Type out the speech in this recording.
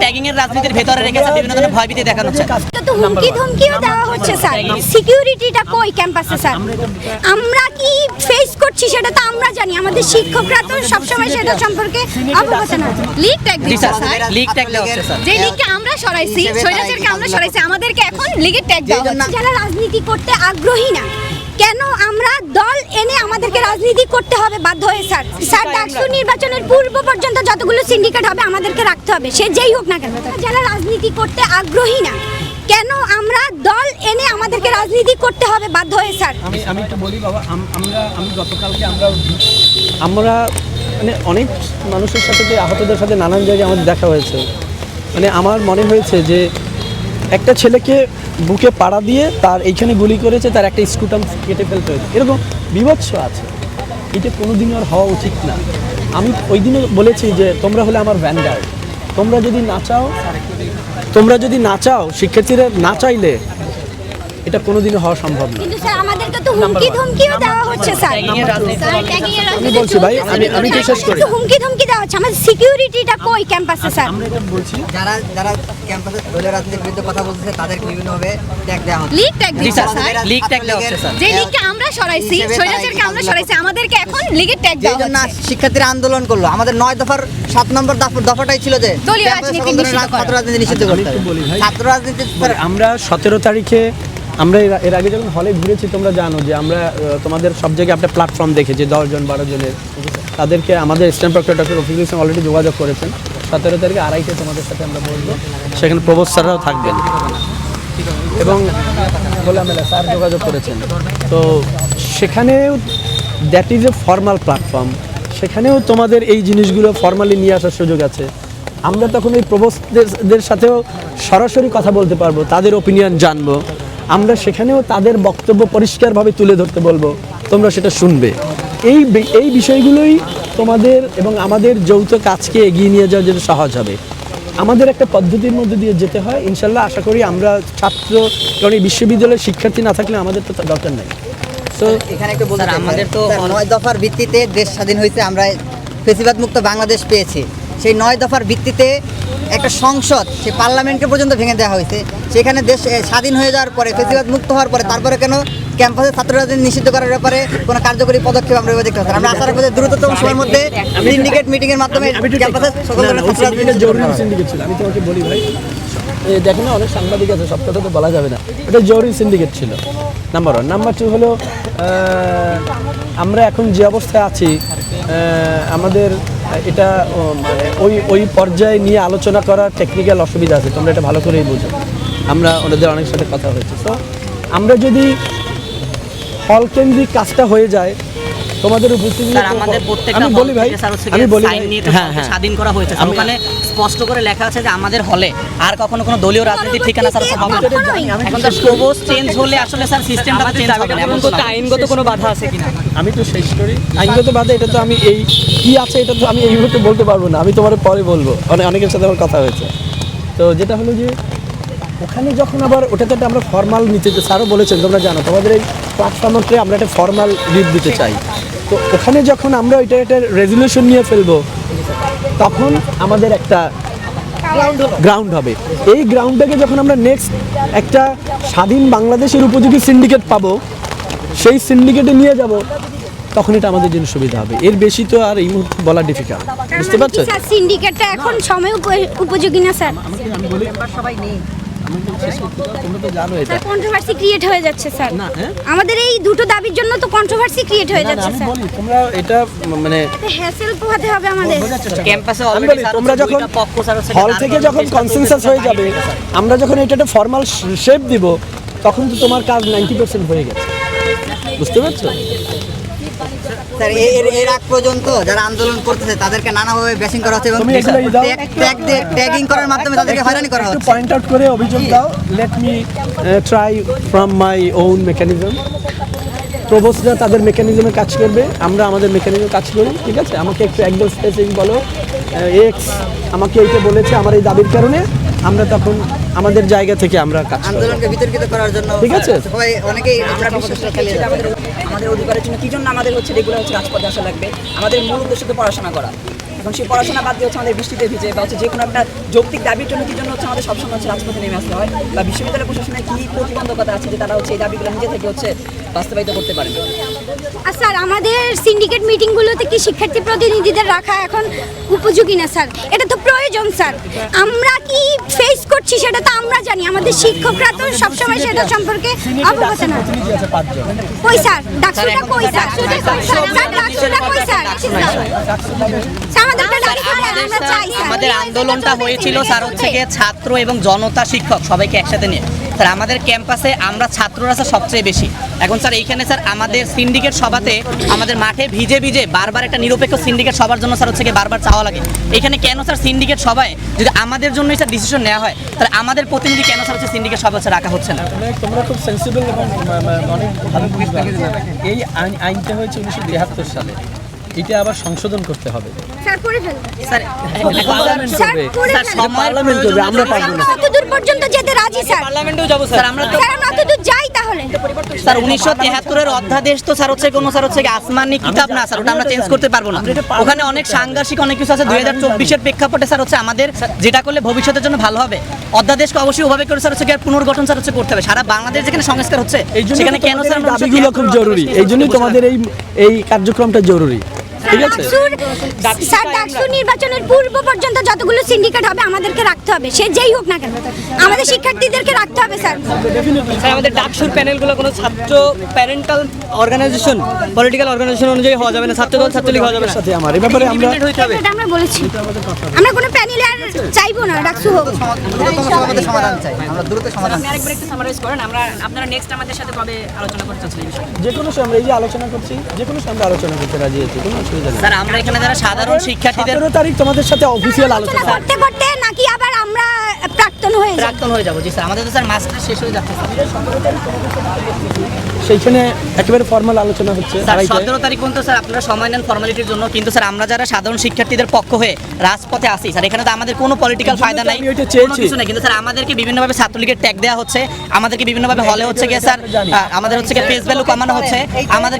Tagging এর রাজনীতির ভেতরে রেখেছে, বিভিন্ন ধরনের ভয়ভীতি দেখানো হচ্ছে। তো হুমকি ধমকিও দেওয়া হচ্ছে স্যার। সিকিউরিটিটা কই ক্যাম্পাসে স্যার? আমরা কি ফেস করছি সেটা তো আমরা জানি, আমাদের শিক্ষকরা তো সবসময় সেটা সম্পর্কে অবগত না। লিগ ট্যাগ দিচ্ছে স্যার, লিগ ট্যাগ দেওয়া হচ্ছে স্যার। যে লিগকে আমরা সরাইছি, স্বৈরাচারকে আমরা সরাইছি, আমাদেরকে এখন লিগের ট্যাগ দেওয়া হচ্ছে। যারা রাজনীতি করতে আগ্রহী না, কেন আমরা দল এনে আমাদেরকে রাজনীতি করতে হবে বাধ্য হয়ে স্যার? স্যার ডাকসু নির্বাচনের পূর্ব পর্যন্ত যতগুলো সিন্ডিকেট হবে আমাদেরকে রাখতে হবে, সে যেই হোক না কেন। যারা রাজনীতি করতে আগ্রহী না, কেন আমরা দল এনে আমাদেরকে রাজনীতি করতে হবে বাধ্য হয়ে স্যার? আমি একটু বলি বাবা, আমি গতকালকে আমরা মানে অনেক মানুষের সাথে, যে আহতদের সাথে নানান জায়গায় আমাদের দেখা হয়েছে। মানে আমার মনে হয়েছে যে একটা ছেলেকে বুকে পাড়া দিয়ে তার এইখানে গুলি করেছে, তার একটা স্কুটাম কেটে ফেলতে হয়েছে, এরকম বিভৎস আছে। এটা কোনোদিনও আর হওয়া উচিত না। আমি ওই দিনও বলেছি যে তোমরা হলে আমার ভ্যানগার্ড, তোমরা যদি না চাও শিক্ষার্থীরা না চাইলে এটা কোনোদিনও হওয়া সম্ভব না। কিন্তু স্যার আমাদেরকে তো হুমকি ধমকিও দেওয়া হচ্ছে স্যার। আমি বলছি ভাই, আমি তো শেষ করি। হুমকি ধমকি দেওয়া হচ্ছে, আমাদের সিকিউরিটিটা কই ক্যাম্পাসে স্যার? আমরা এটা বলছি, যারা ক্যাম্পাসে দলীয় রাজনীতির বিরুদ্ধে কথা বলতেছে তাদেরকে বিভিন্নভাবে ট্যাগ দেওয়া হচ্ছে। লিগ ট্যাগ দিচ্ছে স্যার, লিগ ট্যাগ দেওয়া হচ্ছে স্যার। যে লিগকে আমরা সরাইছি, স্বৈরাচারকে আমরা সরাইছি, আমাদেরকে এখন লিগের ট্যাগ দেওয়া যেই জন্য হচ্ছে। শিক্ষার্থীরা আন্দোলন করলো, আমাদের 9 দফার 7 নম্বর দফাটাই ছিল যে দলীয় ক্যাম্পাসে রাজনীতি সকল ধরনের নিষিদ্ধ করা। ছাত্র রাজনীতি নিষিদ্ধ করতে একটু বলি ভাই। হবে। ছাত্র রাজনীতি আমরা 17 তারিখে আমরা এর আগে যখন হলে ঘুরেছি, তোমরা জানো যে আমরা তোমাদের সব জায়গায় একটা প্ল্যাটফর্ম দেখেছি 10 জন 12 জনের, তাদেরকে আমাদের stand proctor doctor Rafiqul Islam already যোগাযোগ করেছেন। 17 তারিখে 2:30 তোমাদের সাথে আমরা বলবো, সেখানে প্রবোস স্যাররাও থাকবেন এবং গোলাম এলা স্যার যোগাযোগ করেছেন। তো সেখানেও that is a formal platform, সেখানেও তোমাদের এই জিনিসগুলো ফর্মালি নিয়ে আসার সুযোগ আছে। আমরা তখন ওই প্রবোসদের সাথেও সরাসরি কথা বলতে পারবো, তাদের ওপিনিয়ন জানবো, আমরা সেখানেও তাদের বক্তব্য পরিষ্কারভাবে তুলে ধরতে বলবো, তোমরা সেটা শুনবে। এই বিষয়গুলোই তোমাদের এবং আমাদের যৌথ কাজকে এগিয়ে নিয়ে যাওয়ার জন্য সহজ হবে। আমাদের একটা পদ্ধতির মধ্যে দিয়ে যেতে হয়, ইনশাল্লাহ আশা করি আমরা ছাত্র, কারণ এই বিশ্ববিদ্যালয়ের শিক্ষার্থী না থাকলে আমাদের তো দরকার নেই। তো এখানে একটু বলতে স্যার, আমাদের তো 9 দফার ভিত্তিতে দেশ স্বাধীন হয়েছে, আমরা ফেসিবাদ মুক্ত বাংলাদেশ পেয়েছি। সেই 9 দফার ভিত্তিতে একটা সংসদ, সেই পার্লামেন্টকে পর্যন্ত ভেঙে দেওয়া হয়েছে। সেখানে দেশ স্বাধীন হয়ে যাওয়ার পরে, ফেসিবাদ মুক্ত হওয়ার পরে, তারপরে কেন ক্যাম্পাসে ছাত্র রাজনীতি নিষিদ্ধ করার ব্যাপারে কোনো কার্যকরী পদক্ষেপ আমরা দেখতে পাচ্ছি? আমরা আশা রাখবো যে দ্রুততম সময়ের মধ্যে সিন্ডিকেট মিটিং এর মাধ্যমে ক্যাম্পাসে সকল ধরনের ছাত্র রাজনীতি জরুরি সিন্ডিকেট ছিল। আমি তোমাকে বলি ভাই, দেখেন না অনেক সাংবাদিক আছে, সব কথা তো বলা যাবে না, এটা জরুরি সিন্ডিকেট ছিল নাম্বার 1। নাম্বার 2 হলো আমরা এখন যে অবস্থায় আছি, আমাদের এটা ওই পর্যায়ে নিয়ে আলোচনা করার টেকনিক্যাল অসুবিধা আছে, তোমরা এটা ভালো করেই বুঝো। আমরা ওনাদের অনেক সাথে কথা হয়েছে। তো আমরা যদি হলকেন্দ্রিক কাজটা হয়ে যায়, তোমাদের উপস্থিতি, স্যার আমাদের প্রত্যেকটা আমি বলি ভাই, আমি বলি সাইন নিয়ে তো স্বাধীন করা হয়েছে স্যার। ওখানে স্পষ্ট করে লেখা আছে যে আমাদের হলে আর কখনো কোনো দলীয় রাজনীতির ঠিকানা স্যার হবে না। এখন তো প্রবোস চেঞ্জ হলে আসলে স্যার সিস্টেমটা চেঞ্জ হবে না। এখন তো আইনগত কোনো বাধা আছে কিনা আমি তো শেষ করি। আইনগত বাধা এটা তো আমি এই কি আছে এটা তো আমি এই মুহূর্তে বলতে পারবো না, আমি তোমার পরে বলবো। অনেকের সাথে আমার কথা হয়েছে। তো যেটা হলো যে ওখানে যখন আবার ওটাতে আমরা ফর্মাল নিতে, স্যারও বলেছেন তোমরা জানো, তোমাদের এই প্ল্যাটফর্মে আমরা একটা ফর্মাল লিড দিতে চাই। তো ওখানে যখন আমরা ওইটা একটা রেজলিউশন নিয়ে ফেলবো, তখন আমাদের একটা গ্রাউন্ড হবে। এই গ্রাউন্ডটাকে যখন আমরা নেক্সট একটা স্বাধীন বাংলাদেশের উপযোগী সিন্ডিকেট পাবো, সেই সিন্ডিকেটে নিয়ে যাব, তখন এটা আমাদের জন্য সুবিধা হবে। এর বেশি তো আর এই মুহূর্তে বলা ডিফিকাল্ট, বুঝতে পারছো? স্যার সিন্ডিকেটটা এখন সময় উপযোগী না স্যার। আমি বলি সবাই নেই। তোমরা তো জানো এটা কন্ট্রোভার্সি ক্রিয়েট হয়ে যাচ্ছে স্যার। না, হ্যাঁ? আমাদের এই দুটো দাবির জন্য তো কন্ট্রোভার্সি ক্রিয়েট হয়ে যাচ্ছে আমি স্যার। বলি তোমরা এটা মানে হ্যাসেল পোহাতে হবে আমাদের। ক্যাম্পাসে আমি অলরেডি বলি, স্যার তোমরা যখন পক্ষ স্যার হচ্ছে হল থেকে যখন কনসেনসাস হয়ে যাবে, আমরা যখন এটা একটা ফর্মাল শেপ দিব, তখন তো তোমার কাজ 90% হয়ে গেছে, বুঝতে পারছো? স্যার এর আগ পর্যন্ত যারা আন্দোলন করতেছে তাদেরকে নানাভাবে ব্যাশিং করা হচ্ছে এবং তুমি এগুলো দাও। ট্যাগিং করার মাধ্যমে তাদেরকে হয়রানি করা একটু হচ্ছে। পয়েন্ট আউট করে অভিযোগ দাও। Let me try from my own mechanism. প্রবোসরা তাদের মেকানিজমে কাজ করবে, আমরা আমাদের মেকানিজমে কাজ করি, ঠিক আছে? আমাকে একটু একদম স্পেসিফিক বলো, এক্স আমাকে এইটা বলেছে আমার এই দাবির কারণে, আমরা তখন আমাদের জায়গা থেকে আমরা কাজ করব। আন্দোলনকে বিতর্কিত করার জন্য ঠিক আছে? সবাই অনেকেই বিশ্বাসটা চালিয়ে যাচ্ছে। আমাদের অধিকারের জন্য কি জন্য আমাদের হচ্ছে রেগুলার হচ্ছে রাজপথে আসা লাগবে? আমাদের মূল উদ্দেশ্য তো পড়াশোনা করা। এখন সেই পড়াশোনা বাদ দিয়ে হচ্ছে আমাদের বৃষ্টিতে ভিজে বা হচ্ছে যে কোনো একটা যৌক্তিক দাবির জন্য কি জন্য হচ্ছে আমাদের সবসময় হচ্ছে রাজপথে নেমে আসতে হয়, বা বিশ্ববিদ্যালয় প্রশাসনের কি প্রতিবন্ধকতা আছে যে তারা হচ্ছে এই দাবিগুলো নিজে থেকে হচ্ছে বাস্তবায়িত করতে পারেন? আর স্যার আমাদের সিন্ডিকেট মিটিংগুলোতে কি শিক্ষার্থী প্রতিনিধিদের রাখা এখন উপযোগী না স্যার? এটা তো প্রয়োজন স্যার। আমরা কি ফেস করছি সেটা তো আমরা জানি, আমাদের শিক্ষকরা তো সবসময় সেটা সম্পর্কে অবগত না। কই স্যার ডাকসুটা কই স্যার? স্যার ডাকসুটা কই স্যার? স্যার আমাদেরকে ডাকসুটা আমরা চাই স্যার। আমাদের আন্দোলনটা হয়েছিল স্যার হচ্ছে গিয়ে ছাত্র এবং জনতা শিক্ষক সবাইকে একসাথে নিয়ে। স্যার আমাদের ক্যাম্পাসে আমরা ছাত্ররা স্যার সবচেয়ে বেশি। এখন স্যার এইখানে স্যার আমাদের সিন্ডিকেট সভাতে আমাদের মাঠে ভিজে ভিজে বারবার একটা নিরপেক্ষ সিন্ডিকেট সবার জন্য স্যার হচ্ছে গিয়ে বারবার চাওয়া লাগে। এখানে কেন স্যার সিন্ডিকেট সভায় যদি আমাদের জন্যই স্যার ডিসিশন নেওয়া হয়, তাহলে আমাদের প্রতিনিধি কেন স্যার হচ্ছে সিন্ডিকেট সভা হচ্ছে রাখা হচ্ছে না? তোমরা খুব সেন্সিবল এবং অনেক ভালো বুঝবে। এই আইনটা হয়েছে 1973 সালে, এটা আবার সংশোধন করতে হবে। স্যার করে ফেলুন স্যার পার্লামেন্ট স্যার করবে, করে স্যার ফেলুন। সময়ের পার্লামেন্ট করবে, আমরা পারবো না। কতদূর পর্যন্ত যেতে রাজি স্যার? পার্লামেন্টেও যাব স্যার। আমরা তো স্যার আমরা কতদূর যাই তাহলে? স্যার 1973 অধ্যাদেশ তো স্যার হচ্ছে কোনো স্যার হচ্ছে আসমানি কিতাব না স্যার, ওটা আমরা চেঞ্জ করতে পারবো না। ওখানে অনেক সাংঘর্ষিক অনেক কিছু আছে 2024-এর প্রেক্ষাপটে স্যার হচ্ছে আমাদের যেটা করলে ভবিষ্যতের জন্য ভালো হবে। অধ্যাদেশকে অবশ্যই ওভাবে করে স্যার হচ্ছে পুনর্গঠন স্যার হচ্ছে করতে হবে। সারা বাংলাদেশ যেখানে সংস্কার হচ্ছে সেখানে কেন স্যার আমরা দাবিগুলো খুব জরুরি, এই জন্যই তোমাদের এই কার্যক্রমটা জরুরি। ঠিক আছে স্যার ডাকসু নির্বাচনের পূর্ব পর্যন্ত যতগুলো সিন্ডিকেট হবে আমাদেরকে রাখতে হবে, সে যেই হোক না কেন আমাদের শিক্ষার্থীদেরকে রাখতে হবে স্যার। স্যার আমাদের ডাকসুর প্যানেলগুলো কোনো ছাত্র প্যারেন্টাল অর্গানাইজেশন, পলিটিক্যাল অর্গানাইজেশন অনুযায়ী হওয়া যাবে না, ছাত্রদল ছাত্রলীগ হওয়া যাবে না। সাথে আমার এই ব্যাপারে আমরা এটা আমরা বলেছি, আমরা কোনো প্যানেলে আর চাইবো না ডাকসু হোক। আমাদের সমাধান চাই, আমরা দ্রুত সমাধান আপনি আরেকবার একটু সামারাইজ করেন, আমরা আপনারা নেক্সট আমাদের সাথে কবে আলোচনা করতে চাচ্ছেন এই বিষয়ে? যে কোনো সময় আমরা এই যে আলোচনা করছি, যে কোনো সময় আমরা আলোচনা করতে রাজি আছি, কোনো অসুবিধা নেই। স্যার আমরা এখানে যারা সাধারণ শিক্ষার্থীদের 17 তারিখ তোমাদের সাথে অফিসিয়াল আলোচনা আলোচনা। করতে করতে নাকি আবার আমরা প্রাক্তন হয়ে যাব? প্রাক্তন হয়ে যাবো। জি স্যার আমাদের তো স্যার মাস্টার শেষ হয়ে যাচ্ছে সেইখানে একেবারে ফর্মাল আলোচনা হচ্ছে। স্যার 17 তারিখ পর্যন্ত স্যার আপনারা সময় নেন ফর্মালিটির জন্য, কিন্তু স্যার আমরা যারা সাধারণ শিক্ষার্থীদের পক্ষ হয়ে রাজপথে আসি স্যার, এখানে তো আমাদের কোনো পলিটিক্যাল ফায়দা নাই, আমি ওইটা কোনো চেয়েছি। কিছু নাই, কিন্তু স্যার আমাদেরকে বিভিন্নভাবে ছাত্রলীগের ট্যাগ দেওয়া হচ্ছে, আমাদেরকে বিভিন্নভাবে হলে হচ্ছে গিয়ে স্যার আমাদের হচ্ছে গিয়ে ফেস ভ্যালু কমানো হচ্ছে, আমাদের